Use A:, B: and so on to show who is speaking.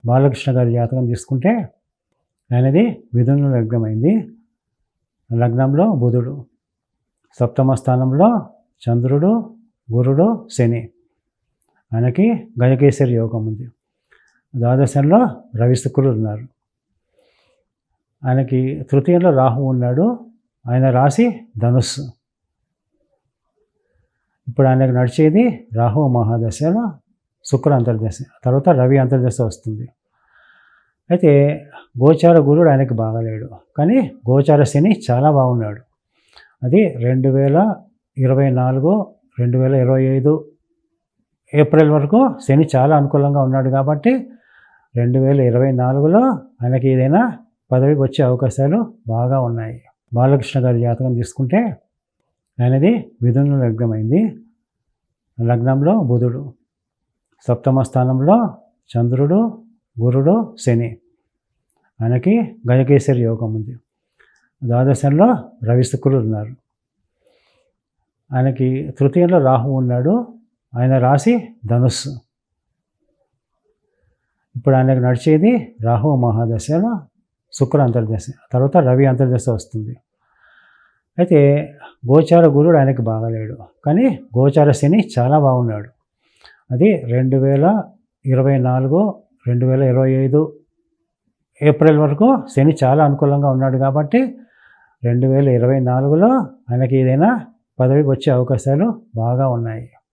A: బాలకృష్ణ గారి జాతకం తీసుకుంటే ఆయనది మిథున లగ్నమైంది. లగ్నంలో బుధుడు, సప్తమ స్థానంలో చంద్రుడు, గురుడు, శని. ఆయనకి గజకేసరి యోగం ఉంది. ద్వాదశంలో రవి శుక్రుడు ఉన్నారు. ఆయనకి తృతీయంలో రాహు ఉన్నాడు. ఆయన రాశి ధనుస్సు. ఇప్పుడు ఆయనకు నడిచేది రాహు మహాదశలో శుక్ర అంతర్దశ, తర్వాత రవి అంతర్దశ వస్తుంది. అయితే గోచార గురుడు ఆయనకి బాగాలేడు, కానీ గోచార శని చాలా బాగున్నాడు. అది 2024, 2025 ఏప్రిల్ వరకు శని చాలా అనుకూలంగా ఉన్నాడు. కాబట్టి 2024లో ఆయనకి ఏదైనా పదవికి వచ్చే అవకాశాలు బాగా ఉన్నాయి. బాలకృష్ణ గారి జాతకం తీసుకుంటే ఆయనది మిథున లగ్నమైంది. లగ్నంలో బుధుడు, సప్తమ స్థానంలో చంద్రుడు, గురుడు, శని. ఆయనకి గజకేసరి యోగం ఉంది. ద్వాదశంలో రవి శుక్రుడు ఉన్నారు. ఆయనకి తృతీయంలో రాహు ఉన్నాడు. ఆయన రాశి ధనుస్సు. ఇప్పుడు ఆయనకు నడిచేది రాహు మహాదశలో శుక్ర అంతర్దశ, తర్వాత రవి అంతర్దశ వస్తుంది. అయితే గోచార గురుడు ఆయనకి బాగాలేడు, కానీ గోచార శని చాలా బాగున్నాడు. అది 2024, 2025 ఏప్రిల్ వరకు శని చాలా అనుకూలంగా ఉన్నాడు. కాబట్టి 2024లో ఆయనకి ఏదైనా పదవికి వచ్చే అవకాశాలు బాగా ఉన్నాయి.